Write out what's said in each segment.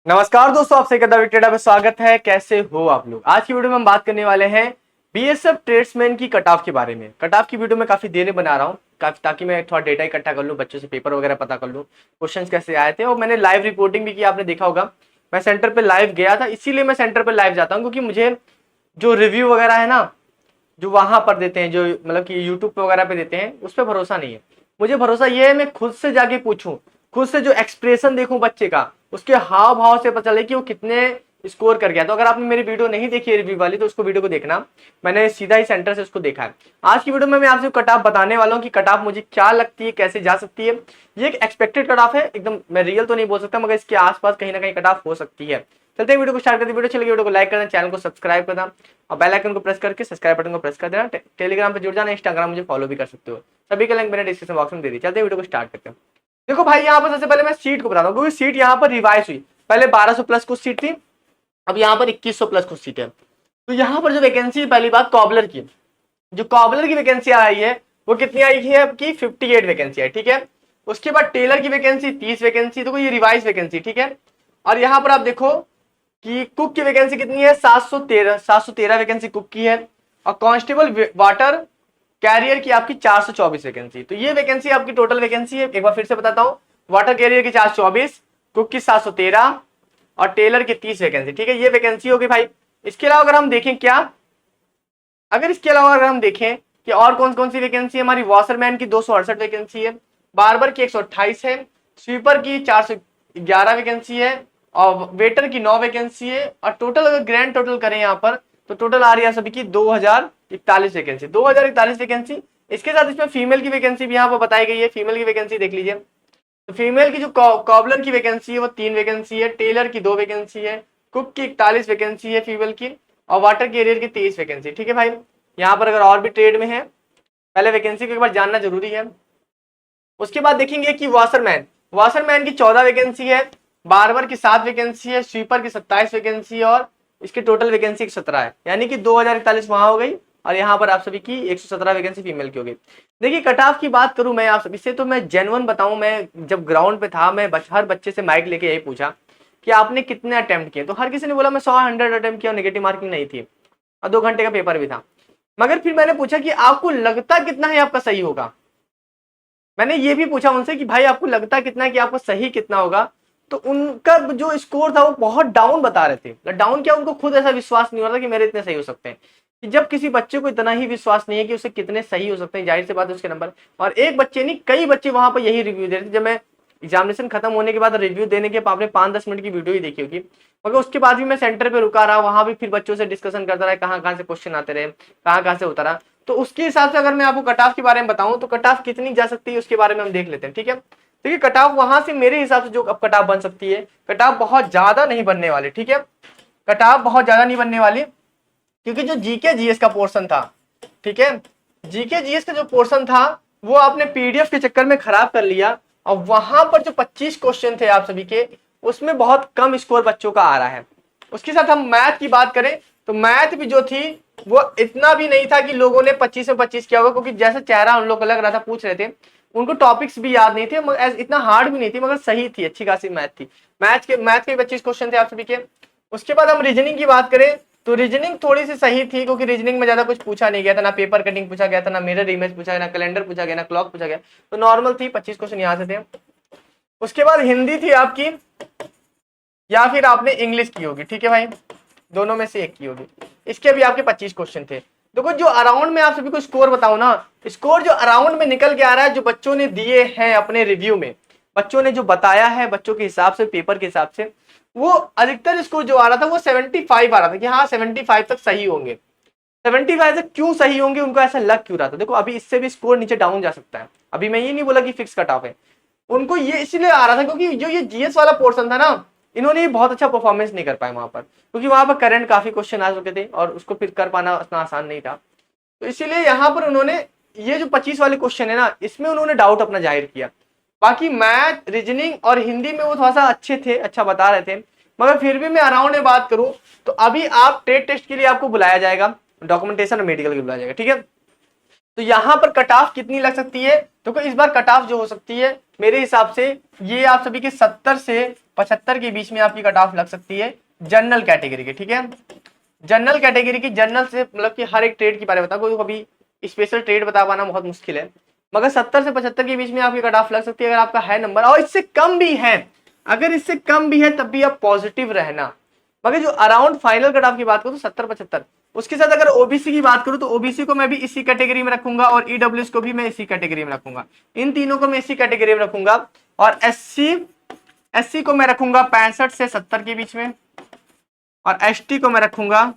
नमस्कार दोस्तों, आपसे डेटा में स्वागत है। कैसे हो आप लोग। आज की वीडियो में हम बात करने वाले हैं बीएसएफ ट्रेड्समैन की कट ऑफ के बारे में। कट ऑफ की वीडियो में काफी देर बना रहा हूँ ताकि मैं थोड़ा डेटा इकट्ठा कर लूँ, बच्चों से पेपर वगैरह पता कर लूँ, क्वेश्चंस कैसे आए थे। और मैंने लाइव रिपोर्टिंग भी की, आपने देखा होगा। मैं सेंटर पे लाइव गया था, इसीलिए मैं सेंटर पे लाइव जाता हूँ, क्योंकि मुझे जो रिव्यू वगैरह है ना, जो वहां पर देते हैं, जो मतलब कि यूट्यूब वगैरह पे देते हैं, उस पर भरोसा नहीं है। मुझे भरोसा ये है, मैं खुद से जाके पूछूं, खुद से जो एक्सप्रेशन देखूं बच्चे का, उसके हाव भाव से पता चले कि वो कितने स्कोर कर गया। तो अगर आपने मेरी वीडियो नहीं देखी है रिव्यू वाली, तो उसको वीडियो को देखना। मैंने सीधा ही सेंटर से उसको देखा है। आज की वीडियो में मैं आपसे कट ऑफ बताने वाला हूँ कि कट ऑफ मुझे क्या लगती है, कैसे जा सकती है। ये एक एक्सपेक्टेड कट ऑफ है, एकदम मैं रियल तो नहीं बोल सकता, मगर इसके आसपास कहीं ना कहीं कट ऑफ हो सकती है। चलते हैं वीडियो को स्टार्ट करते हैं। वीडियो चलेगी, वीडियो को लाइक करना, चैनल को सब्सक्राइब करना और बेल आइकन को प्रेस करके सब्सक्राइब बटन को प्रेस कर देना। टेलीग्राम पे जुड़ जाना, इंस्टाग्राम मुझे फॉलो भी कर सकते हो। सभी का लिंक मैंने डिस्क्रिप्शन बॉक्स में दे दी। चलते हैं वीडियो को स्टार्ट करते हैं। देखो भाई, यहाँ पर सबसे पहले मैं सीट को बताता हूँ, क्योंकि सीट यहाँ पर रिवाइज हुई। पहले 1200 प्लस कुछ सीट थी, अब यहाँ पर 2100 प्लस कुछ सीट है। तो यहाँ पर जो वैकेंसी है, पहली बात कॉबलर की, जो कॉबलर की वैकेंसी आई है वो कितनी आई है आपकी, 58 वैकेंसी है, ठीक है। उसके बाद टेलर की वैकेंसी 30 वैकेंसी, तो ये रिवाइज वैकेंसी, ठीक है। और यहाँ पर आप देखो कि कुक की वैकेंसी कितनी है, 713 वैकेंसी कुक की है। और कांस्टेबल वाटर कैरियर की आपकी 424 वैकेंसी। तो ये वैकेंसी आपकी टोटल वैकेंसी है। एक बार फिर से बताता हूँ, वाटर कैरियर की 424, कुक की 713 और टेलर की 30 वैकेंसी, ठीक है। ये वैकेंसी होगी भाई। इसके अलावा अगर हम देखें इसके अलावा अगर हम देखें कि और कौन कौन सी वैकेंसी है, हमारी वॉशरमैन की 268 वैकेंसी है, बार्बर की 128 है, स्वीपर की 411 वैकेंसी है और वेटर की 9 वैकेंसी है। और टोटल अगर ग्रैंड टोटल करें यहाँ पर, तो टोटल आ रही है सभी की 2041 वैकेंसी। 2041 वैकेंसी। इसके साथ इसमें फीमेल की वैकेंसी भी यहाँ पर बताई गई है। फीमेल की वैकेंसी देख लीजिए। तो फीमेल की जो कॉबलर की वैकेंसी है वो 3 वैकेंसी है, टेलर की 2 वैकेंसी है, कुक की 41 वैकेंसी है फीमेल की, और वाटर कैरियर की 23 वैकेंसी, ठीक है भाई। यहाँ पर अगर और भी ट्रेड में है, पहले वैकेंसी को एक बार जानना जरूरी है। उसके बाद देखेंगे कि वॉशरमैन की 14 वैकेंसी है, बार्बर की 7 वैकेंसी है, स्वीपर की 27 वैकेंसी है और इसकी टोटल वैकेंसी 17 है। यानी कि 2041 वहां हो गई और यहाँ पर आप सभी की 117 वैकेंसी फीमेल की हो गई। देखिए, कट ऑफ की बात करूं मैं आप सभी से, तो मैं जेन्युइन बताऊं, मैं जब ग्राउंड पे था, मैं हर बच्चे से माइक लेके यही पूछा कि आपने कितने अटेम्प्ट किए। तो हर किसी ने बोला मैं 100 अटेम्प्ट किया, नेगेटिव मार्किंग नहीं थी और 2 घंटे का पेपर भी था। मगर फिर मैंने पूछा कि आपको लगता कितना है आपका सही होगा। मैंने ये भी पूछा उनसे कि भाई आपको लगता कितना है कि आपका सही कितना होगा। तो उनका जो स्कोर था वो बहुत डाउन बता रहे थे। डाउन क्या, उनको खुद ऐसा विश्वास नहीं हो रहा था कि मेरे इतने सही हो सकते हैं। कि जब किसी बच्चे को इतना ही विश्वास नहीं है कि उसे कितने सही हो सकते हैं, जाहिर सी बात है उसके नंबर। और एक बच्चे नहीं, कई बच्चे वहां पर यही रिव्यू दे रहे थे। जब मैं एग्जामिनेशन खत्म होने के बाद रिव्यू देने के आपने 5-10 मिनट की वीडियो ही देखी होगी, मगर उसके बाद भी मैं सेंटर पे रुका रहा, वहां भी फिर बच्चों से डिस्कशन करता रहा, कहाँ कहाँ से क्वेश्चन आते रहे, कहाँ कहाँ से होता रहा। तो उसके हिसाब से अगर मैं आपको कट ऑफ के बारे में बताऊं, तो कट ऑफ कितनी जा सकती है उसके बारे में हम देख लेते हैं, ठीक है। देखिए, कट ऑफ वहां से मेरे हिसाब से जो अब कट ऑफ बन सकती है, कट ऑफ बहुत ज्यादा नहीं बनने वाली, ठीक है। कट ऑफ बहुत ज्यादा नहीं बनने वाली, क्योंकि जो जीके जीएस का पोर्शन था, ठीक है, जीके जीएस का जो पोर्शन था वो आपने पीडीएफ के चक्कर में खराब कर लिया। और वहां पर जो 25 क्वेश्चन थे आप सभी के, उसमें बहुत कम स्कोर बच्चों का आ रहा है। उसके साथ हम मैथ की बात करें, तो मैथ भी जो थी वो इतना भी नहीं था कि लोगों ने 25 में 25 किया होगा, क्योंकि जैसा चेहरा उन लोग को लग रहा था, पूछ रहे थे, उनको टॉपिक्स भी याद नहीं थे, मगर इतना हार्ड भी नहीं थी, मगर सही थी, अच्छी खासी मैथ थी। मैथ के 25 क्वेश्चन थे आप सभी के। उसके बाद हम रीजनिंग की बात करें, तो रीजनिंग थोड़ी सी सही थी, क्योंकि रीजनिंग में ज्यादा कुछ पूछा नहीं गया था, ना पेपर कटिंग पूछा गया था, ना मिरर इमेज पूछा गया, ना कैलेंडर पूछा गया, ना क्लॉक पूछा गया। तो नॉर्मल थी, 25 क्वेश्चन यहाँ से थे। उसके बाद हिंदी थी आपकी, या फिर आपने इंग्लिश की होगी, ठीक है भाई, दोनों में से एक की होगी। इसके भी आपके 25 क्वेश्चन थे। देखो, जो अराउंड में आप सभी को स्कोर बताऊं ना, स्कोर जो अराउंड में निकल के आ रहा है, जो बच्चों ने दिए हैं अपने रिव्यू में, बच्चों ने जो बताया है, बच्चों के हिसाब से, पेपर के हिसाब से, वो अधिकतर स्कोर जो आ रहा था वो 75 आ रहा था कि हाँ 75 तक सही होंगे। 75 तक क्यों सही होंगे, उनको ऐसा लग क्यों रहा था। देखो, अभी इससे भी स्कोर नीचे डाउन जा सकता है। अभी मैं ये नहीं बोला कि फिक्स कट ऑफ है, उनको ये इसलिए आ रहा था क्योंकि जो ये जीएस वाला पोर्शन था ना, इन्होंने बहुत अच्छा परफॉर्मेंस नहीं कर पाए वहां पर, क्योंकि वहां पर करंट काफी क्वेश्चन आ चुके थे और उसको फिर कर पाना उतना आसान नहीं था। तो इसीलिए यहाँ पर उन्होंने ये जो 25 वाले क्वेश्चन है ना, इसमें उन्होंने डाउट अपना जाहिर किया। बाकी मैथ, रीजनिंग और हिंदी में वो थोड़ा सा अच्छे थे, अच्छा बता रहे थे। मगर फिर भी मैं अराउंड में बात करूं, तो अभी आप ट्रेड टेस्ट के लिए आपको बुलाया जाएगा, डॉक्यूमेंटेशन और मेडिकल के बुलाया जाएगा, ठीक है। तो यहां पर कट ऑफ कितनी लग सकती है, तो इस बार कट ऑफ जो हो सकती है मेरे हिसाब से, ये आप सभी के 70 से 75 के बीच में आपकी कट ऑफ लग सकती है जनरल कैटेगरी के, ठीक है। जनरल कैटेगरी की, जनरल से मतलब कि हर एक ट्रेड के बारे में बता, कोई कभी स्पेशल ट्रेड बता पाना बहुत मुश्किल है, मगर 70 से 75 के बीच में आपकी कट ऑफ लग सकती है अगर आपका है नंबर, और इससे कम भी है, अगर इससे कम भी है तब भी आप पॉजिटिव रहना। मगर जो अराउंड फाइनल कट ऑफ की बात करूं तो 70-75, उसके साथ अगर ओबीसी की बात करूं तो ओबीसी को मैं भी इसी कैटेगरी में रखूंगा और ईडब्ल्यूएस को भी मैं इसी कैटेगरी में रखूंगा, इन तीनों को मैं इसी कैटेगरी में रखूंगा। और एससी को मैं रखूंगा 65 से 70 के बीच में, और एसटी को मैं रखूंगा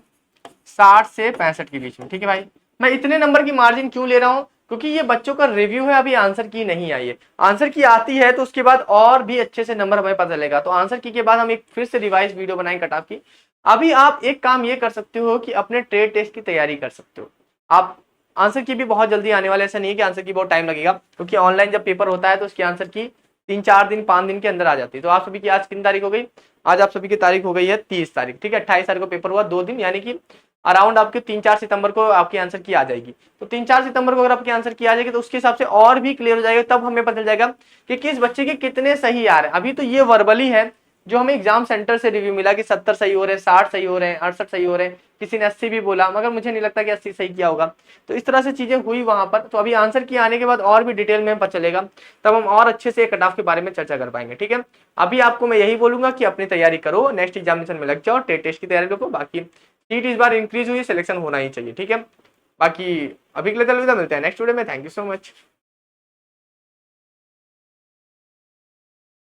60 से 65 के बीच में, ठीक है भाई। मैं इतने नंबर की मार्जिन क्यों ले रहा हूं, क्योंकि ये बच्चों का रिव्यू है, अभी आंसर की नहीं आई है। आंसर की आती है तो उसके बाद और भी अच्छे से नंबर हमें पता चलेगा, तो आंसर की के बाद हम एक फिर से रिवाइज वीडियो बनाएंगे कट ऑफ की। अभी आप एक काम ये कर सकते हो कि अपने ट्रेड टेस्ट की तैयारी कर सकते हो आप। आंसर की भी बहुत जल्दी आने वाले, ऐसा नहीं है कि आंसर की बहुत टाइम लगेगा, क्योंकि ऑनलाइन जब पेपर होता है तो उसकी आंसर की 3-4 दिन 5 दिन के अंदर आ जाती है। तो आप सभी की आज कितनी तारीख हो गई, आज आप सभी की तारीख हो गई है 30 तारीख, ठीक है। 28 तारीख को पेपर हुआ, 2 दिन, यानी कि अराउंड आपके 3-4 सितंबर को आपकी आंसर की आ जाएगी। तो 3-4 सितंबर को अगर आपकी आंसर की आ जाएगी तो उसके हिसाब से और भी क्लियर हो जाएगा, तब हमें पता चल जाएगा कि किस बच्चे के कितने सही आ रहे हैं। अभी तो ये वर्बली है, जो हमें एग्जाम सेंटर से रिव्यू मिला कि 70 सही हो रहे हैं, 60 सही हो रहे हैं, 68 सही हो रहे हैं, किसी ने 80 भी बोला, मगर मुझे नहीं लगता कि 80 सही किया होगा। तो इस तरह से चीजें हुई वहां पर। तो अभी आंसर की आने के बाद और भी डिटेल में पता चलेगा, तब हम और अच्छे से कट ऑफ के बारे में चर्चा कर पाएंगे, ठीक है। अभी आपको मैं यही बोलूंगा कि अपनी तैयारी करो, नेक्स्ट एग्जामिनेशन में लग जाओ, टेस्ट की तैयारी रखो। बाकी सीट इस बार इंक्रीज हुई, सिलेक्शन होना ही चाहिए, ठीक है। बाकी अभी के लिए अलविदा, मिलते हैं नेक्स्ट वीडियो में। Thank you so much.